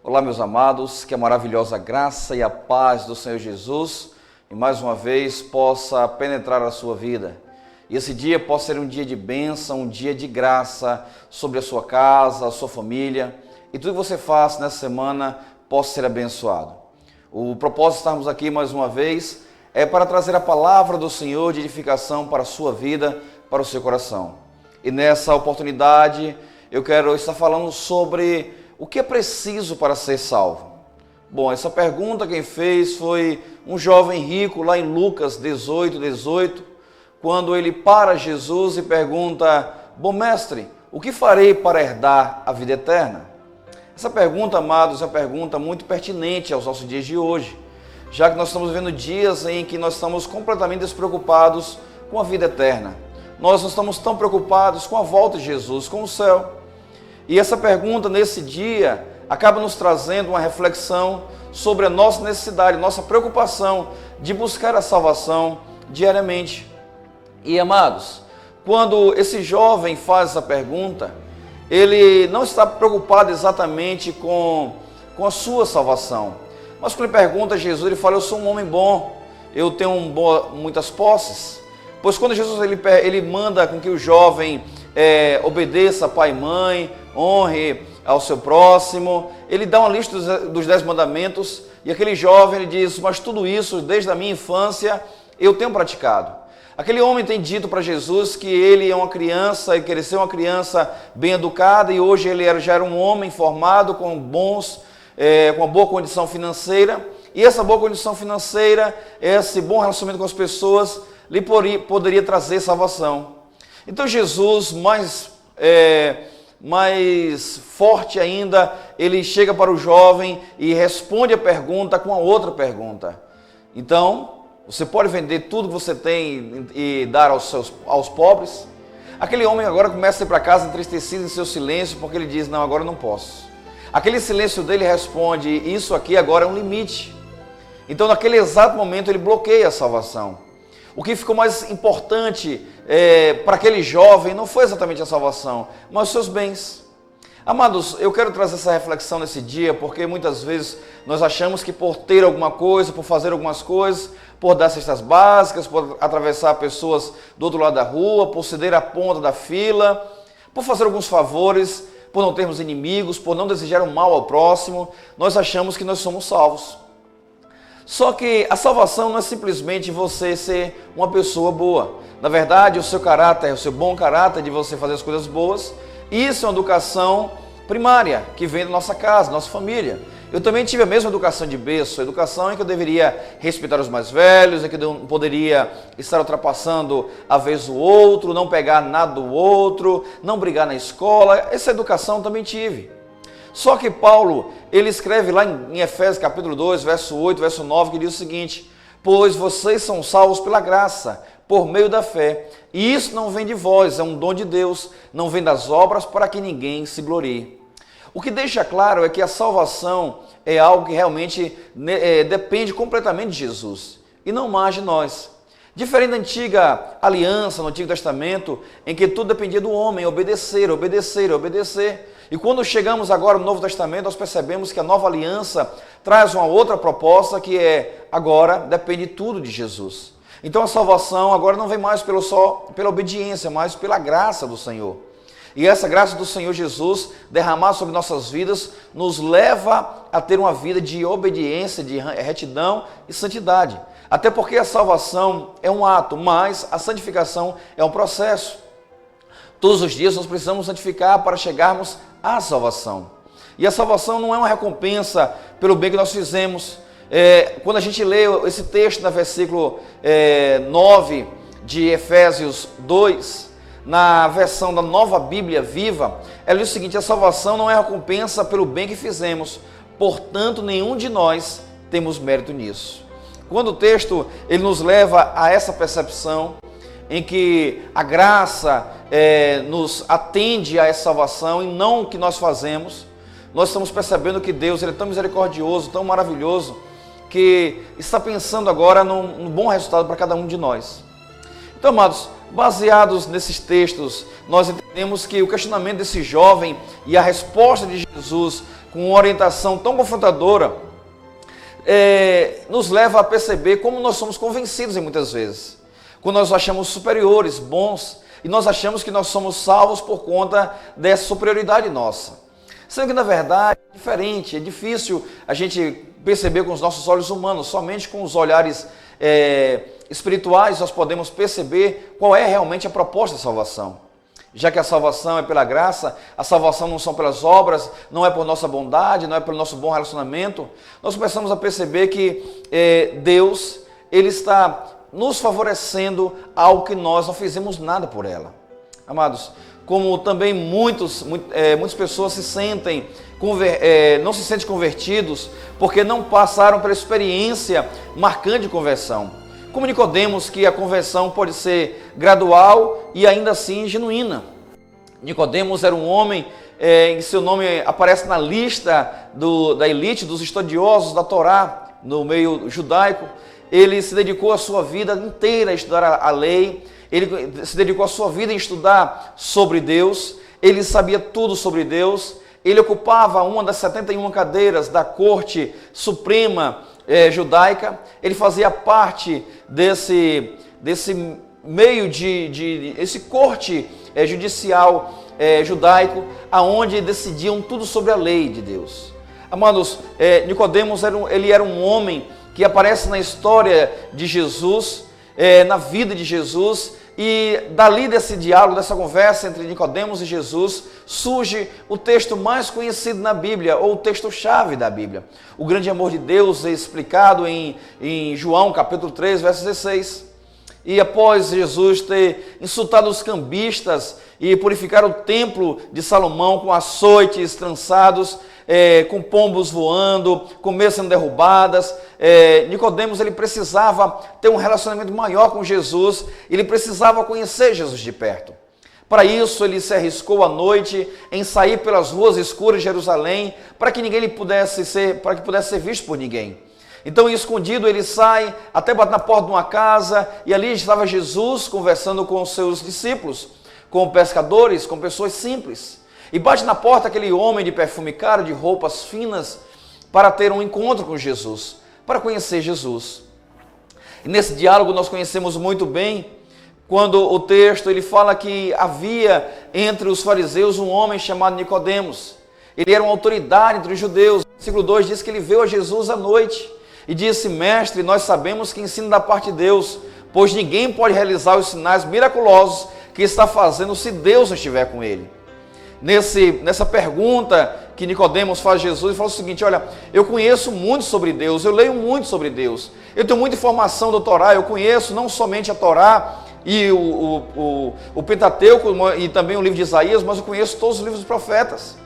Olá, meus amados, que a maravilhosa graça e a paz do Senhor Jesus, e mais uma vez, possa penetrar a sua vida. E esse dia possa ser um dia de bênção, um dia de graça sobre a sua casa, a sua família, e tudo que você faça nessa semana possa ser abençoado. O propósito de estarmos aqui mais uma vez é para trazer a palavra do Senhor de edificação para a sua vida, para o seu coração. E nessa oportunidade, eu quero estar falando sobre o que é preciso para ser salvo. Bom, essa pergunta quem fez foi um jovem rico lá em Lucas 18, quando ele para Jesus e pergunta: bom mestre, o que farei para herdar a vida eterna? Essa pergunta, amados, é uma pergunta muito pertinente aos nossos dias de hoje, já que nós estamos vivendo dias em que nós estamos completamente despreocupados com a vida eterna. Nós não estamos tão preocupados com a volta de Jesus, com o céu. E essa pergunta, nesse dia, acaba nos trazendo uma reflexão sobre a nossa necessidade, nossa preocupação de buscar a salvação diariamente. E, amados, quando esse jovem faz essa pergunta, ele não está preocupado exatamente com a sua salvação. Mas quando ele pergunta a Jesus, ele fala: eu sou um homem bom, eu tenho muitas posses. Pois quando Jesus ele manda com que o jovem obedeça a pai e mãe, honre ao seu próximo, ele dá uma lista dos 10 mandamentos, e aquele jovem ele diz: mas tudo isso, desde a minha infância, eu tenho praticado. Aquele homem tem dito para Jesus que ele é uma criança, e cresceu uma criança bem educada, e hoje ele já era um homem formado, com uma boa condição financeira, e essa boa condição financeira, esse bom relacionamento com as pessoas, lhe poderia trazer salvação. Então Jesus, mais forte ainda, ele chega para o jovem e responde a pergunta com a outra pergunta. Então, você pode vender tudo que você tem e dar aos pobres? Aquele homem agora começa a ir para casa entristecido em seu silêncio, porque ele diz: não, agora eu não posso. Aquele silêncio dele responde: isso aqui agora é um limite. Então, naquele exato momento, ele bloqueia a salvação. O que ficou mais importante para aquele jovem não foi exatamente a salvação, mas os seus bens. Amados, eu quero trazer essa reflexão nesse dia, porque muitas vezes nós achamos que por ter alguma coisa, por fazer algumas coisas, por dar cestas básicas, por atravessar pessoas do outro lado da rua, por ceder a ponta da fila, por fazer alguns favores, por não termos inimigos, por não desejar o mal ao próximo, nós achamos que nós somos salvos. Só que a salvação não é simplesmente você ser uma pessoa boa. Na verdade, o seu caráter, o seu bom caráter de você fazer as coisas boas, isso é uma educação primária, que vem da nossa casa, da nossa família. Eu também tive a mesma educação de berço, a educação em que eu deveria respeitar os mais velhos, em que eu não poderia estar ultrapassando a vez do outro, não pegar nada do outro, não brigar na escola. Essa educação também tive. Só que Paulo, ele escreve lá em Efésios capítulo 2, verso 8, verso 9, que diz o seguinte: pois vocês são salvos pela graça, por meio da fé, e isso não vem de vós, é um dom de Deus, não vem das obras, para que ninguém se glorie. O que deixa claro é que a salvação é algo que realmente depende completamente de Jesus, e não mais de nós. Diferente da antiga aliança, no Antigo Testamento, em que tudo dependia do homem, obedecer. E quando chegamos agora no Novo Testamento, nós percebemos que a nova aliança traz uma outra proposta, que agora depende tudo de Jesus. Então a salvação agora não vem mais só pela obediência, mas pela graça do Senhor. E essa graça do Senhor Jesus, derramada sobre nossas vidas, nos leva a ter uma vida de obediência, de retidão e santidade. Até porque a salvação é um ato, mas a santificação é um processo. Todos os dias nós precisamos santificar para chegarmos à salvação. E a salvação não é uma recompensa pelo bem que nós fizemos. Quando a gente lê esse texto no versículo 9 de Efésios 2, na versão da Nova Bíblia Viva, ela diz o seguinte: a salvação não é recompensa pelo bem que fizemos, portanto nenhum de nós temos mérito nisso. Quando o texto ele nos leva a essa percepção em que a graça nos atende a essa salvação e não o que nós fazemos, nós estamos percebendo que Deus ele é tão misericordioso, tão maravilhoso, que está pensando agora num bom resultado para cada um de nós. Então, amados, baseados nesses textos, nós entendemos que o questionamento desse jovem e a resposta de Jesus com uma orientação tão confrontadora nos leva a perceber como nós somos convencidos em muitas vezes. Quando nós achamos superiores, bons, e nós achamos que nós somos salvos por conta dessa superioridade nossa. Sendo que, na verdade, é diferente, é difícil a gente perceber com os nossos olhos humanos, somente com os olhares espirituais nós podemos perceber qual é realmente a proposta da salvação. Já que a salvação é pela graça, a salvação não são pelas obras, não é por nossa bondade, não é pelo nosso bom relacionamento, nós começamos a perceber que Deus, Ele está nos favorecendo algo que nós não fizemos nada por ela. Amados, como também muitas pessoas não se sentem convertidos porque não passaram pela experiência marcante de conversão. Como Nicodemos, que a conversão pode ser gradual e ainda assim genuína. Nicodemos era um homem em seu nome aparece na lista da elite dos estudiosos da Torá, no meio judaico. Ele se dedicou a sua vida inteira a estudar a lei, ele se dedicou a sua vida em estudar sobre Deus, ele sabia tudo sobre Deus, ele ocupava uma das 71 cadeiras da corte suprema judaica, ele fazia parte desse meio esse corte judicial judaico, aonde decidiam tudo sobre a lei de Deus. Amados, Nicodemos ele era um homem que aparece na história de Jesus, na vida de Jesus, e dali desse diálogo, dessa conversa entre Nicodemos e Jesus, surge o texto mais conhecido na Bíblia, ou o texto-chave da Bíblia. O grande amor de Deus é explicado em João, capítulo 3, verso 16. E após Jesus ter insultado os cambistas e purificar o templo de Salomão com açoites trançados, com pombos voando, com mesas sendo derrubadas, Nicodemos ele precisava ter um relacionamento maior com Jesus, ele precisava conhecer Jesus de perto. Para isso ele se arriscou à noite em sair pelas ruas escuras de Jerusalém, para que pudesse ser visto por ninguém. Então, escondido, ele sai até bater na porta de uma casa, e ali estava Jesus conversando com os seus discípulos, com pescadores, com pessoas simples. E bate na porta aquele homem de perfume caro, de roupas finas, para ter um encontro com Jesus, para conhecer Jesus. E nesse diálogo nós conhecemos muito bem, quando o texto ele fala que havia entre os fariseus um homem chamado Nicodemos. Ele era uma autoridade entre os judeus. O versículo 2 diz que ele veio a Jesus à noite e disse: Mestre, nós sabemos que ensina da parte de Deus, pois ninguém pode realizar os sinais miraculosos que está fazendo se Deus não estiver com ele. Nessa pergunta que Nicodemos faz a Jesus, ele fala o seguinte: olha, eu conheço muito sobre Deus, eu leio muito sobre Deus, eu tenho muita informação do Torá, eu conheço não somente a Torá e o Pentateuco e também o livro de Isaías, mas eu conheço todos os livros dos profetas.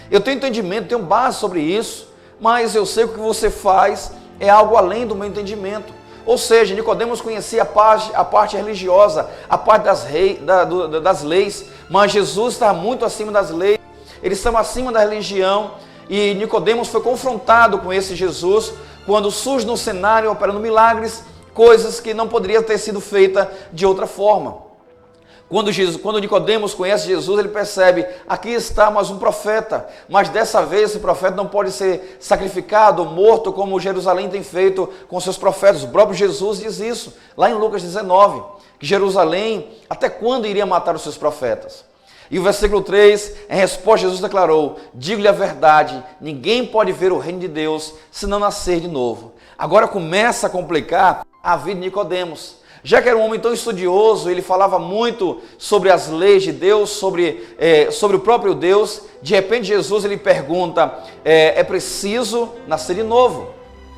Eu tenho entendimento, tenho base sobre isso, mas eu sei que o que você faz é algo além do meu entendimento. Ou seja, Nicodemos conhecia a parte religiosa, a parte das leis, mas Jesus estava muito acima das leis, ele estava acima da religião, e Nicodemos foi confrontado com esse Jesus quando surge no cenário operando milagres, coisas que não poderiam ter sido feitas de outra forma. Quando Nicodemos conhece Jesus, ele percebe: aqui está mais um profeta, mas dessa vez esse profeta não pode ser sacrificado, morto, como Jerusalém tem feito com seus profetas. O próprio Jesus diz isso, lá em Lucas 19, que Jerusalém, até quando iria matar os seus profetas? E o versículo 3, em resposta, Jesus declarou: digo-lhe a verdade, ninguém pode ver o reino de Deus se não nascer de novo. Agora começa a complicar a vida de Nicodemos. Já que era um homem tão estudioso, ele falava muito sobre as leis de Deus, sobre o próprio Deus. De repente Jesus ele pergunta: é preciso nascer de novo?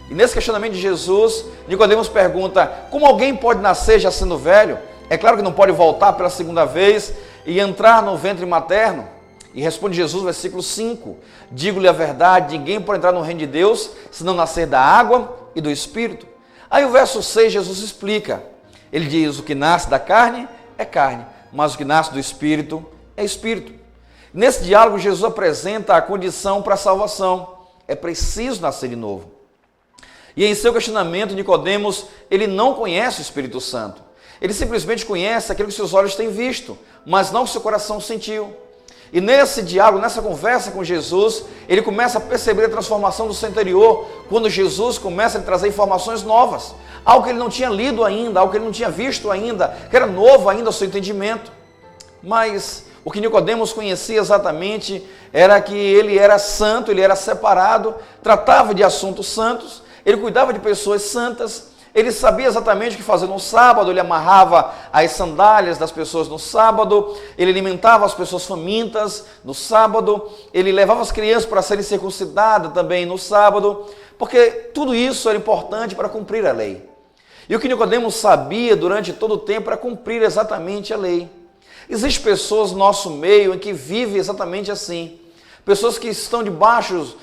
E nesse questionamento de Jesus, Nicodemos pergunta: como alguém pode nascer já sendo velho? É claro que não pode voltar pela segunda vez e entrar no ventre materno. E responde Jesus, versículo 5: digo-lhe a verdade, ninguém pode entrar no reino de Deus se não nascer da água e do Espírito. Aí o verso 6, Jesus explica. Ele diz: o que nasce da carne é carne, mas o que nasce do Espírito é Espírito. Nesse diálogo, Jesus apresenta a condição para a salvação. É preciso nascer de novo. E em seu questionamento, Nicodemos, ele não conhece o Espírito Santo. Ele simplesmente conhece aquilo que seus olhos têm visto, mas não que seu coração sentiu. E nesse diálogo, nessa conversa com Jesus, ele começa a perceber a transformação do seu interior, quando Jesus começa a lhe trazer informações novas, algo que ele não tinha lido ainda, algo que ele não tinha visto ainda, que era novo ainda ao seu entendimento. Mas o que Nicodemos conhecia exatamente era que ele era santo, ele era separado, tratava de assuntos santos, ele cuidava de pessoas santas, ele sabia exatamente o que fazer no sábado, ele amarrava as sandálias das pessoas no sábado, ele alimentava as pessoas famintas no sábado, ele levava as crianças para serem circuncidadas também no sábado, porque tudo isso era importante para cumprir a lei. E o que Nicodemos sabia durante todo o tempo era cumprir exatamente a lei. Existem pessoas no nosso meio em que vivem exatamente assim, pessoas que estão debaixo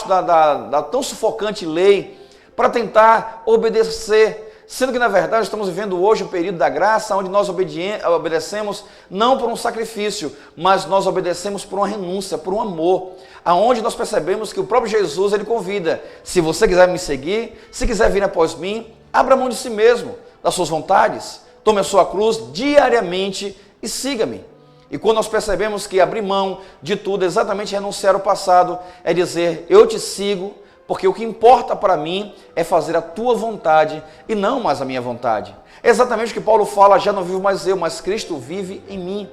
da tão sufocante lei, para tentar obedecer, sendo que na verdade estamos vivendo hoje um período da graça, onde nós obedecemos não por um sacrifício, mas nós obedecemos por uma renúncia, por um amor, aonde nós percebemos que o próprio Jesus, ele convida: se você quiser me seguir, se quiser vir após mim, abra mão de si mesmo, das suas vontades, tome a sua cruz diariamente e siga-me. E quando nós percebemos que abrir mão de tudo, exatamente renunciar ao passado, é dizer: eu te sigo, porque o que importa para mim é fazer a tua vontade e não mais a minha vontade. É exatamente o que Paulo fala: já não vivo mais eu, mas Cristo vive em mim.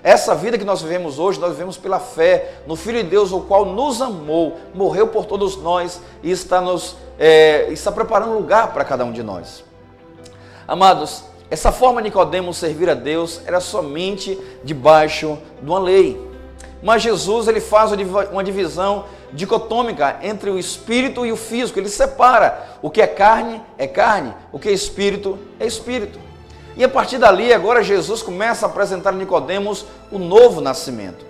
Essa vida que nós vivemos hoje, nós vivemos pela fé no Filho de Deus, o qual nos amou, morreu por todos nós e está preparando lugar para cada um de nós. Amados, essa forma de Nicodemos servir a Deus era somente debaixo de uma lei. Mas Jesus, ele faz uma divisão dicotômica entre o espírito e o físico. Ele separa o que é carne, o que é espírito. E a partir dali, agora Jesus começa a apresentar a Nicodemos o novo nascimento.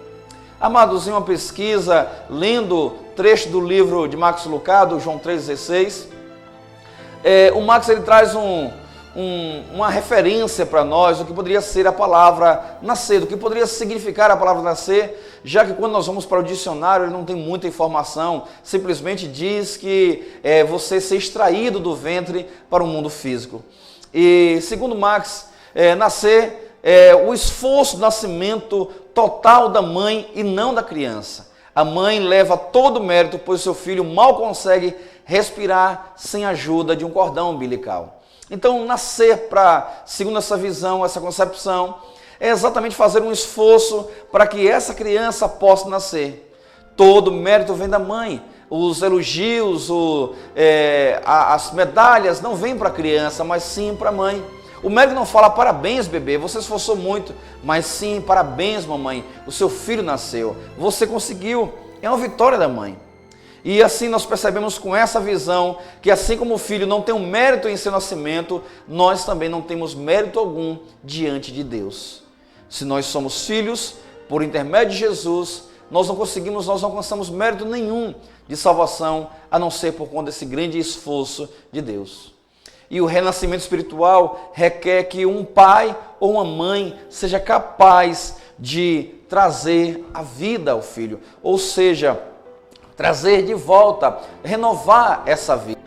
Amados, em uma pesquisa, lendo trecho do livro de Max Lucado, João 3,16, o Max, ele traz uma referência para nós do que poderia ser a palavra nascer, do que poderia significar a palavra nascer, já que quando nós vamos para o dicionário ele não tem muita informação, simplesmente diz que é você ser extraído do ventre para o mundo físico. E segundo Max, nascer é o esforço do nascimento total da mãe e não da criança. A mãe leva todo o mérito, pois seu filho mal consegue respirar sem a ajuda de um cordão umbilical. Então, nascer, segundo essa visão, essa concepção, é exatamente fazer um esforço para que essa criança possa nascer. Todo o mérito vem da mãe. Os elogios, as medalhas não vêm para a criança, mas sim para a mãe. O médico não fala: parabéns, bebê, você se esforçou muito, mas sim: parabéns, mamãe, o seu filho nasceu, você conseguiu. É uma vitória da mãe. E assim nós percebemos com essa visão que assim como o filho não tem um mérito em seu nascimento, nós também não temos mérito algum diante de Deus. Se nós somos filhos, por intermédio de Jesus, nós não alcançamos mérito nenhum de salvação, a não ser por conta desse grande esforço de Deus. E o renascimento espiritual requer que um pai ou uma mãe seja capaz de trazer a vida ao filho, ou seja, trazer de volta, renovar essa vida.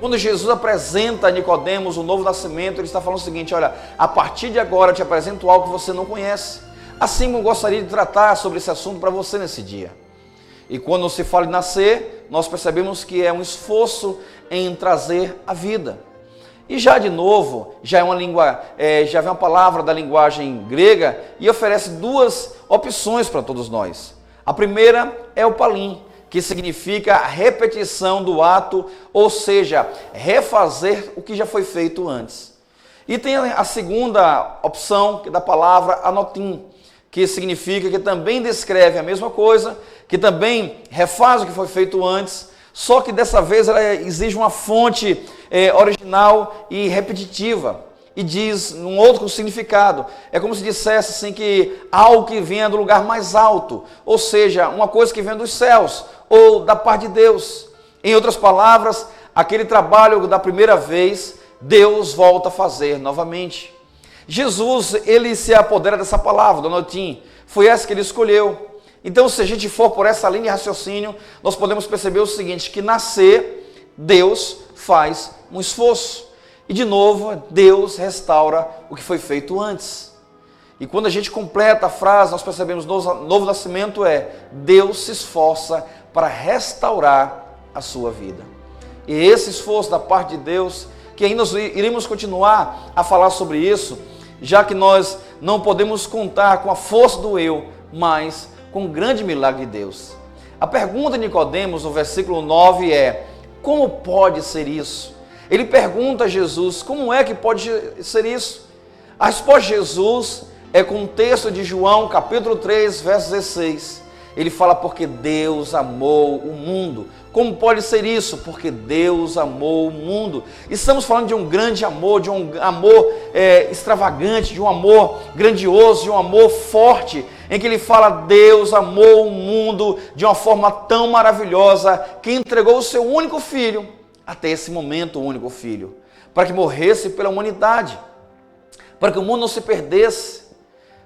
Quando Jesus apresenta a Nicodemos o novo nascimento, ele está falando o seguinte: olha, a partir de agora eu te apresento algo que você não conhece. Assim eu gostaria de tratar sobre esse assunto para você nesse dia. E quando se fala de nascer, nós percebemos que é um esforço em trazer a vida. E já de novo, já vem uma palavra da linguagem grega e oferece duas opções para todos nós. A primeira é o palim, que significa a repetição do ato, ou seja, refazer o que já foi feito antes. E tem a segunda opção da palavra anotim, que significa que também descreve a mesma coisa, que também refaz o que foi feito antes, só que dessa vez ela exige uma fonte original e repetitiva, e diz um outro significado. É como se dissesse assim que algo que venha do lugar mais alto, ou seja, uma coisa que vem dos céus, ou da parte de Deus. Em outras palavras, aquele trabalho da primeira vez, Deus volta a fazer novamente. Jesus, ele se apodera dessa palavra, do anotim, foi essa que ele escolheu. Então, se a gente for por essa linha de raciocínio, nós podemos perceber o seguinte, que nascer, Deus faz um esforço. E de novo, Deus restaura o que foi feito antes. E quando a gente completa a frase, nós percebemos novo nascimento Deus se esforça para restaurar a sua vida. E esse esforço da parte de Deus, que ainda nós iremos continuar a falar sobre isso, já que nós não podemos contar com a força do eu, mas com o grande milagre de Deus. A pergunta de Nicodemos, no versículo 9, como pode ser isso? Ele pergunta a Jesus, como é que pode ser isso? A resposta de Jesus é com o texto de João, capítulo 3, verso 16. Ele fala, porque Deus amou o mundo. Como pode ser isso? Porque Deus amou o mundo. Estamos falando de um grande amor, de um amor extravagante, de um amor grandioso, de um amor forte, em que ele fala, Deus amou o mundo de uma forma tão maravilhosa, que entregou o seu único filho, até esse momento o único filho, para que morresse pela humanidade, para que o mundo não se perdesse.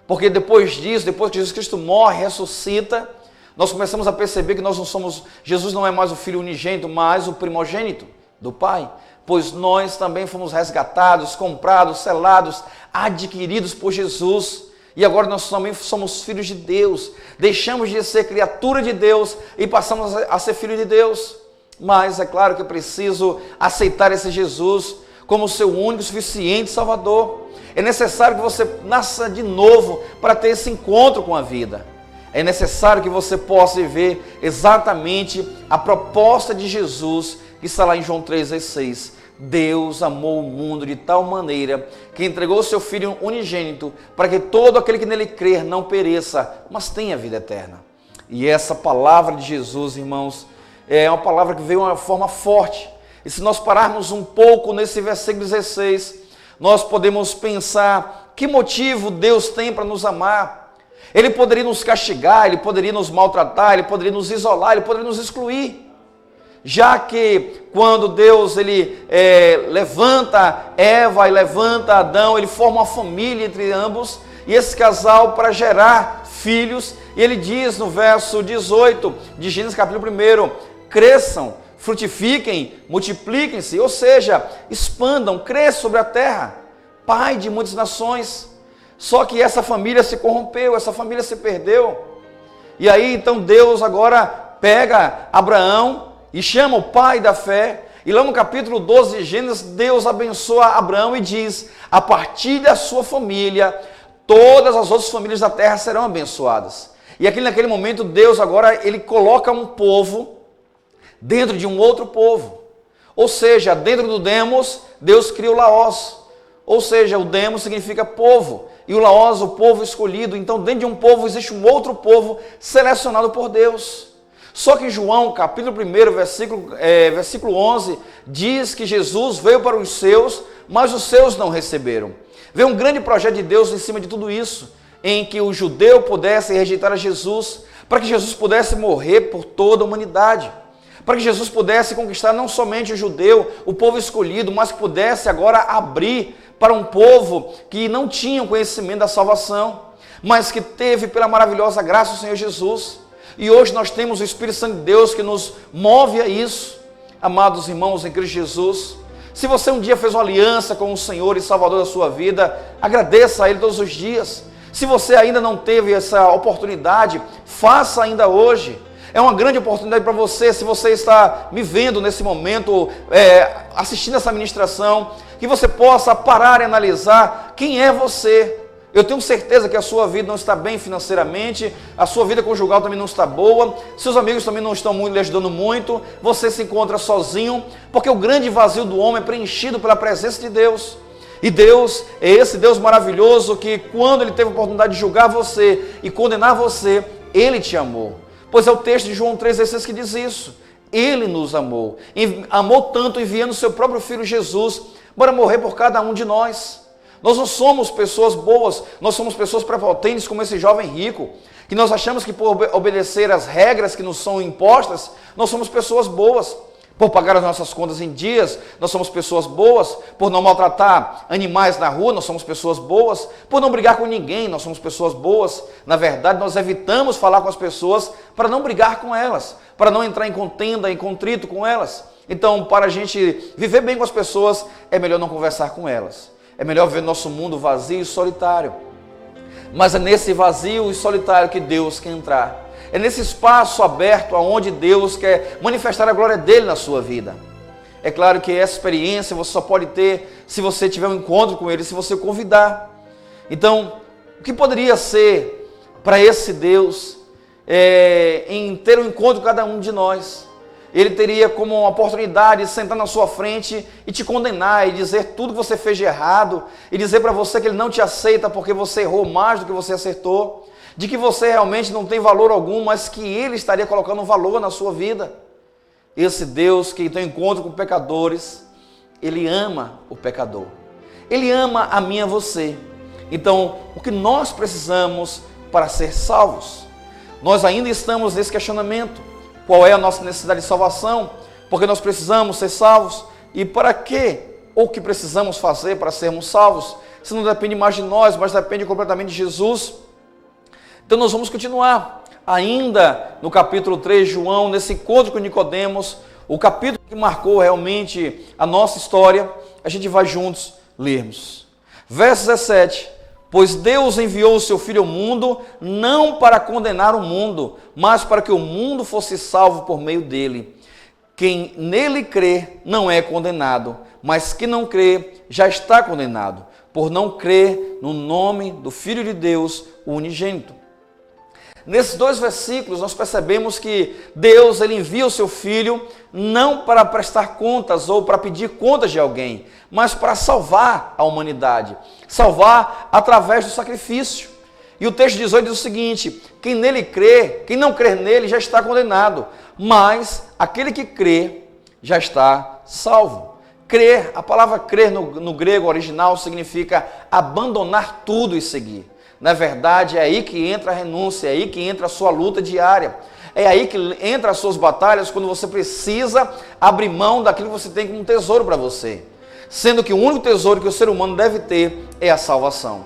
Porque depois disso, depois que Jesus Cristo morre, ressuscita, nós começamos a perceber que nós não somos, Jesus não é mais o Filho unigênito, mas o primogênito do Pai. Pois nós também fomos resgatados, comprados, selados, adquiridos por Jesus. E agora nós também somos filhos de Deus. Deixamos de ser criatura de Deus e passamos a ser filho de Deus. Mas é claro que é preciso aceitar esse Jesus como seu único, suficiente Salvador. É necessário que você nasça de novo para ter esse encontro com a vida. É necessário que você possa viver exatamente a proposta de Jesus, que está lá em João 3,16. Deus amou o mundo de tal maneira que entregou o seu Filho unigênito para que todo aquele que nele crer não pereça, mas tenha vida eterna. E essa palavra de Jesus, irmãos, é uma palavra que veio de uma forma forte. E se nós pararmos um pouco nesse versículo 16, nós podemos pensar que motivo Deus tem para nos amar. Ele poderia nos castigar, Ele poderia nos maltratar, Ele poderia nos isolar, Ele poderia nos excluir. Já que quando Deus levanta Eva e levanta Adão, Ele forma uma família entre ambos, e esse casal para gerar filhos, e Ele diz no verso 18 de Gênesis capítulo 1, cresçam, frutifiquem, multipliquem-se, ou seja, expandam, cresçam sobre a terra, pai de muitas nações. Só que essa família se corrompeu, essa família se perdeu. E aí então Deus agora pega Abraão e chama o pai da fé. E lá no capítulo 12 de Gênesis, Deus abençoa Abraão e diz, a partir da sua família, todas as outras famílias da terra serão abençoadas. E aqui naquele momento Deus agora, Ele coloca um povo dentro de um outro povo. Ou seja, dentro do Demos, Deus cria o Laós. Ou seja, o Demos significa povo. E o Laós, o povo escolhido. Então, dentro de um povo, existe um outro povo selecionado por Deus. Só que João, capítulo 1, versículo 11, diz que Jesus veio para os seus, mas os seus não receberam. Veio um grande projeto de Deus em cima de tudo isso, em que o judeu pudesse rejeitar a Jesus, para que Jesus pudesse morrer por toda a humanidade. Para que Jesus pudesse conquistar não somente o judeu, o povo escolhido, mas que pudesse agora abrir para um povo que não tinha conhecimento da salvação, mas que teve pela maravilhosa graça do Senhor Jesus. E hoje nós temos o Espírito Santo de Deus que nos move a isso. Amados irmãos em Cristo Jesus, se você um dia fez uma aliança com o Senhor e Salvador da sua vida, agradeça a Ele todos os dias. Se você ainda não teve essa oportunidade, faça ainda hoje. É uma grande oportunidade para você, se você está me vendo nesse momento, assistindo essa ministração, que você possa parar e analisar quem é você. Eu tenho certeza que a sua vida não está bem financeiramente, a sua vida conjugal também não está boa, seus amigos também não estão lhe ajudando muito, você se encontra sozinho, porque o grande vazio do homem é preenchido pela presença de Deus. E Deus é esse Deus maravilhoso que quando Ele teve a oportunidade de julgar você e condenar você, Ele te amou. Pois é o texto de João 3,16 que diz isso. Ele nos amou. Amou tanto enviando o seu próprio Filho Jesus para morrer por cada um de nós. Nós não somos pessoas boas, nós somos pessoas prepotentes como esse jovem rico, que que nós achamos que por obedecer às regras que nos são impostas, nós somos pessoas boas. Por pagar as nossas contas em dias, nós somos pessoas boas. Por não maltratar animais na rua, nós somos pessoas boas. Por não brigar com ninguém, nós somos pessoas boas. Na verdade, nós evitamos falar com as pessoas para não brigar com elas, para não entrar em contenda, em contrito com elas. Então, para a gente viver bem com as pessoas, é melhor não conversar com elas. É melhor ver nosso mundo vazio e solitário. Mas é nesse vazio e solitário que Deus quer entrar. É nesse espaço aberto aonde Deus quer manifestar a glória dele na sua vida. É claro que essa experiência você só pode ter se você tiver um encontro com ele, se você o convidar. Então, o que poderia ser para esse Deus em ter um encontro com cada um de nós? Ele teria como uma oportunidade de sentar na sua frente e te condenar e dizer tudo que você fez de errado e dizer para você que ele não te aceita porque você errou mais do que você acertou, de que você realmente não tem valor algum, mas que ele estaria colocando um valor na sua vida. Esse Deus que tem encontro com pecadores, ele ama o pecador. Ele ama a mim e a você. Então, o que nós precisamos para ser salvos? Nós ainda estamos nesse questionamento. Qual é a nossa necessidade de salvação? Porque nós precisamos ser salvos. E para quê? Ou o que precisamos fazer para sermos salvos? Isso não depende mais de nós, mas depende completamente de Jesus. Então nós vamos continuar. Ainda no capítulo 3 de João, nesse encontro com Nicodemos, o capítulo que marcou realmente a nossa história, a gente vai juntos lermos. Verso 17. Pois Deus enviou o seu Filho ao mundo, não para condenar o mundo, mas para que o mundo fosse salvo por meio dele. Quem nele crê não é condenado, mas quem não crê já está condenado, por não crer no nome do Filho de Deus, o unigênito. Nesses dois versículos nós percebemos que Deus ele envia o seu Filho não para prestar contas ou para pedir contas de alguém, mas para salvar a humanidade, salvar através do sacrifício. E o texto 18 diz o seguinte: quem nele crê, quem não crer nele já está condenado, mas aquele que crê já está salvo. Crer, a palavra crer no grego original significa abandonar tudo e seguir. Na verdade, é aí que entra a renúncia, é aí que entra a sua luta diária. É aí que entra as suas batalhas, quando você precisa abrir mão daquilo que você tem como tesouro para você. Sendo que o único tesouro que o ser humano deve ter é a salvação.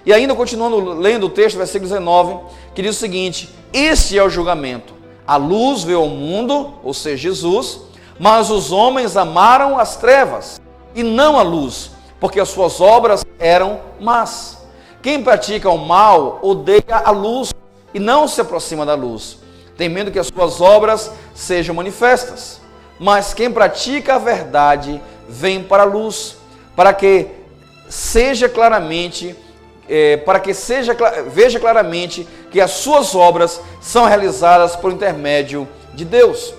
E ainda continuando lendo o texto, versículo 19, que diz o seguinte: este é o julgamento. A luz veio ao mundo, ou seja, Jesus, mas os homens amaram as trevas e não a luz, porque as suas obras eram más. Quem pratica o mal odeia a luz e não se aproxima da luz, temendo que as suas obras sejam manifestas. Mas quem pratica a verdade vem para a luz, para que veja claramente que as suas obras são realizadas por intermédio de Deus.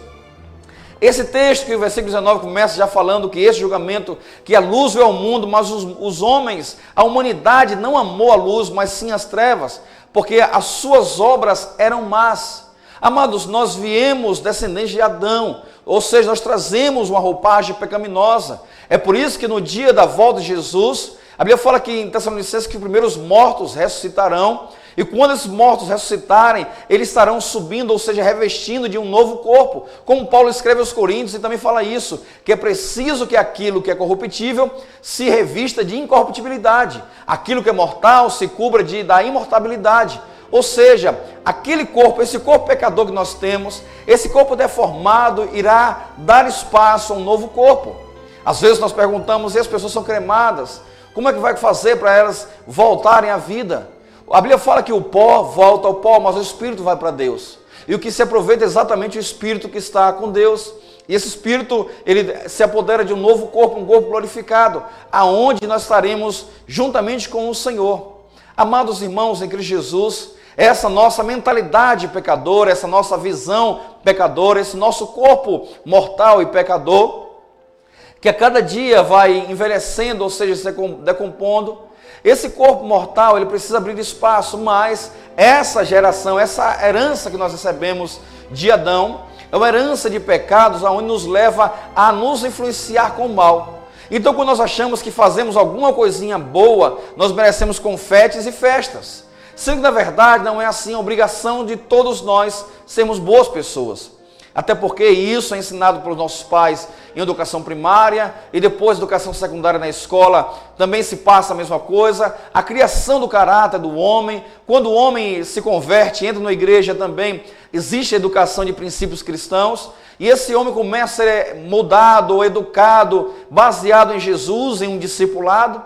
Esse texto que o versículo 19 começa já falando que esse julgamento, que a luz veio ao mundo, mas os homens, a humanidade não amou a luz, mas sim as trevas, porque as suas obras eram más. Amados, nós viemos descendentes de Adão, ou seja, nós trazemos uma roupagem pecaminosa. É por isso que no dia da volta de Jesus, a Bíblia fala que em Tessalonicenses que primeiro os mortos ressuscitarão, e quando esses mortos ressuscitarem, eles estarão subindo, ou seja, revestindo de um novo corpo. Como Paulo escreve aos Coríntios, e também fala isso, que é preciso que aquilo que é corruptível se revista de incorruptibilidade. Aquilo que é mortal se cubra da imortabilidade. Ou seja, aquele corpo, esse corpo pecador que nós temos, esse corpo deformado irá dar espaço a um novo corpo. Às vezes nós perguntamos, e as pessoas são cremadas, como é que vai fazer para elas voltarem à vida? A Bíblia fala que o pó volta ao pó, mas o Espírito vai para Deus. E o que se aproveita é exatamente o Espírito que está com Deus. E esse Espírito, ele se apodera de um novo corpo, um corpo glorificado, aonde nós estaremos juntamente com o Senhor. Amados irmãos em Cristo Jesus, essa nossa mentalidade pecadora, essa nossa visão pecadora, esse nosso corpo mortal e pecador, que a cada dia vai envelhecendo, ou seja, se decompondo, esse corpo mortal, ele precisa abrir espaço, mas essa geração, essa herança que nós recebemos de Adão, é uma herança de pecados, onde nos leva a nos influenciar com o mal. Então, quando nós achamos que fazemos alguma coisinha boa, nós merecemos confetes e festas. Sendo que, na verdade, não é assim a obrigação de todos nós sermos boas pessoas. Até porque isso é ensinado pelos nossos pais em educação primária e depois educação secundária na escola, também se passa a mesma coisa. A criação do caráter do homem, quando o homem se converte, entra na igreja também, existe a educação de princípios cristãos, e esse homem começa a ser moldado, educado, baseado em Jesus, em um discipulado,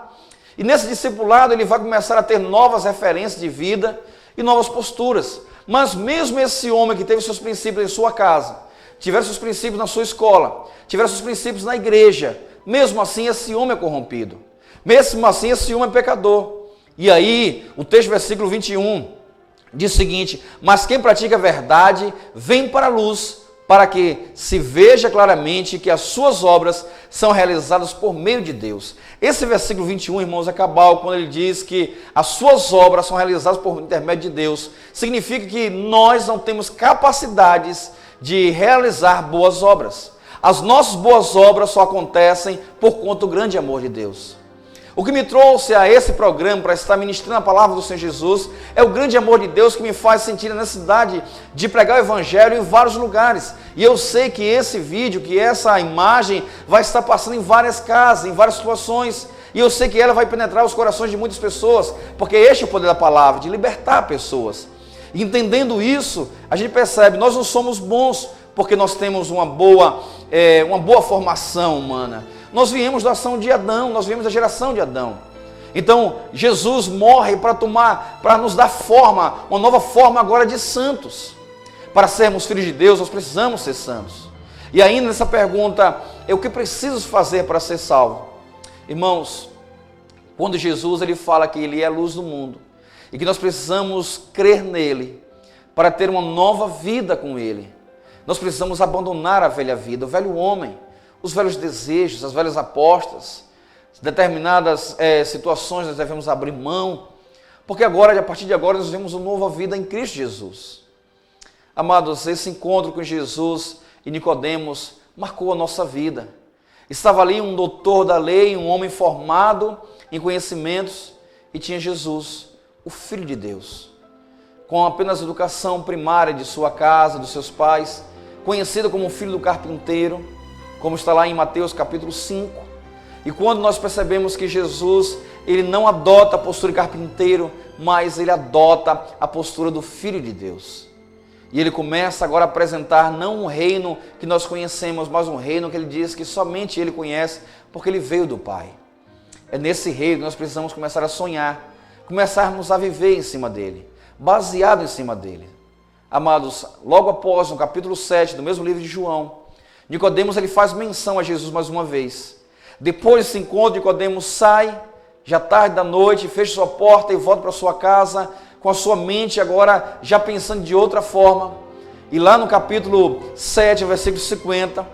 e nesse discipulado ele vai começar a ter novas referências de vida e novas posturas. Mas mesmo esse homem que teve seus princípios em sua casa, tiver seus princípios na sua escola, tiver seus princípios na igreja, mesmo assim esse homem é corrompido. Mesmo assim esse homem é pecador. E aí, o texto versículo 21 diz o seguinte: mas quem pratica a verdade vem para a luz, para que se veja claramente que as suas obras são realizadas por meio de Deus. Esse versículo 21, irmãos, é cabal quando ele diz que as suas obras são realizadas por intermédio de Deus. Significa que nós não temos capacidades de realizar boas obras. As nossas boas obras só acontecem por conta do grande amor de Deus. O que me trouxe a esse programa para estar ministrando a palavra do Senhor Jesus é o grande amor de Deus que me faz sentir a necessidade de pregar o evangelho em vários lugares. E eu sei que esse vídeo, que essa imagem vai estar passando em várias casas, em várias situações. E eu sei que ela vai penetrar os corações de muitas pessoas, porque este é o poder da palavra, de libertar pessoas. E entendendo isso, a gente percebe, nós não somos bons porque nós temos uma boa formação humana. Nós viemos da ação de Adão, nós viemos da geração de Adão. Então, Jesus morre para nos dar forma, uma nova forma agora de santos. Para sermos filhos de Deus, nós precisamos ser santos. E ainda nessa pergunta, o que preciso fazer para ser salvo? Irmãos, quando Jesus ele fala que Ele é a luz do mundo, e que nós precisamos crer nele, para ter uma nova vida com Ele, nós precisamos abandonar a velha vida, o velho homem, os velhos desejos, as velhas apostas, determinadas situações nós devemos abrir mão, porque agora, a partir de agora, nós vivemos uma nova vida em Cristo Jesus. Amados, esse encontro com Jesus e Nicodemos marcou a nossa vida. Estava ali um doutor da lei, um homem formado em conhecimentos, e tinha Jesus, o Filho de Deus, com apenas educação primária de sua casa, dos seus pais, conhecido como o filho do carpinteiro, como está lá em Mateus capítulo 5. E quando nós percebemos que Jesus, ele não adota a postura de carpinteiro, mas ele adota a postura do Filho de Deus. E ele começa agora a apresentar não um reino que nós conhecemos, mas um reino que ele diz que somente ele conhece, porque ele veio do Pai. É nesse reino que nós precisamos começar a sonhar, começarmos a viver em cima dele, baseado em cima dele. Amados, logo após, no capítulo 7 do mesmo livro de João, Nicodemos ele faz menção a Jesus mais uma vez. Depois desse encontro, Nicodemos sai, já tarde da noite, fecha sua porta e volta para sua casa, com a sua mente agora já pensando de outra forma. E lá no capítulo 7, versículo 50,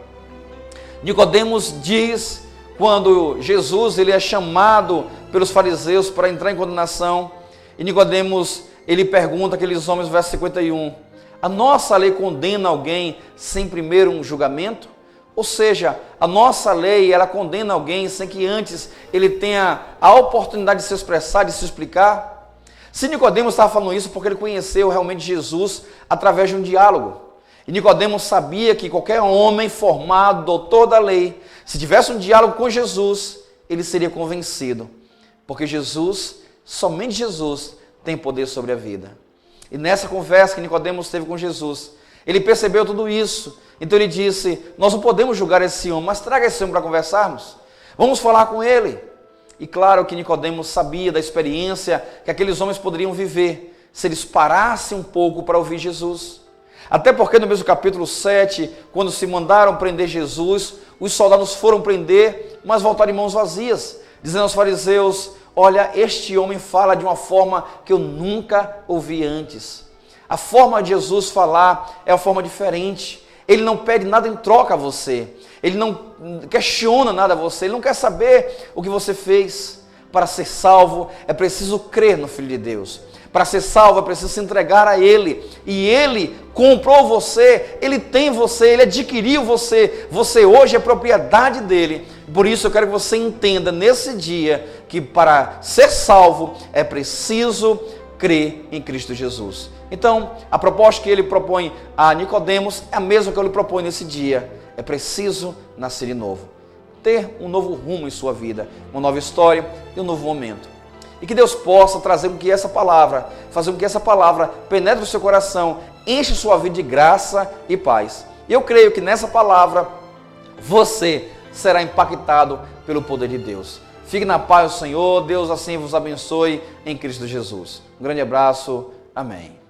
Nicodemos diz, quando Jesus ele é chamado pelos fariseus para entrar em condenação, e Nicodemos ele pergunta àqueles homens, verso 51, a nossa lei condena alguém sem primeiro um julgamento? Ou seja, a nossa lei, ela condena alguém sem que antes ele tenha a oportunidade de se expressar, de se explicar? Se Nicodemos estava falando isso porque ele conheceu realmente Jesus através de um diálogo. E Nicodemos sabia que qualquer homem formado, doutor da lei, se tivesse um diálogo com Jesus, ele seria convencido. Porque Jesus, somente Jesus, tem poder sobre a vida. E nessa conversa que Nicodemos teve com Jesus, ele percebeu tudo isso. Então ele disse, nós não podemos julgar esse homem, mas traga esse homem para conversarmos. Vamos falar com ele. E claro que Nicodemos sabia da experiência que aqueles homens poderiam viver se eles parassem um pouco para ouvir Jesus. Até porque no mesmo capítulo 7, quando se mandaram prender Jesus, os soldados foram prender, mas voltaram em mãos vazias, dizendo aos fariseus, olha, este homem fala de uma forma que eu nunca ouvi antes. A forma de Jesus falar é uma forma diferente. Ele não pede nada em troca a você. Ele não questiona nada a você. Ele não quer saber o que você fez. Para ser salvo é preciso crer no Filho de Deus. Para ser salvo é preciso se entregar a Ele. E Ele comprou você, Ele tem você, Ele adquiriu você. Você hoje é propriedade dEle. Por isso eu quero que você entenda nesse dia que para ser salvo é preciso crer em Cristo Jesus. Então, a proposta que ele propõe a Nicodemos é a mesma que eu lhe proponho nesse dia. É preciso nascer de novo, ter um novo rumo em sua vida, uma nova história e um novo momento. E que Deus possa trazer com que essa palavra, fazer com que essa palavra penetre o seu coração, enche sua vida de graça e paz. E eu creio que nessa palavra você será impactado pelo poder de Deus. Fique na paz do Senhor, Deus assim vos abençoe em Cristo Jesus. Um grande abraço, amém.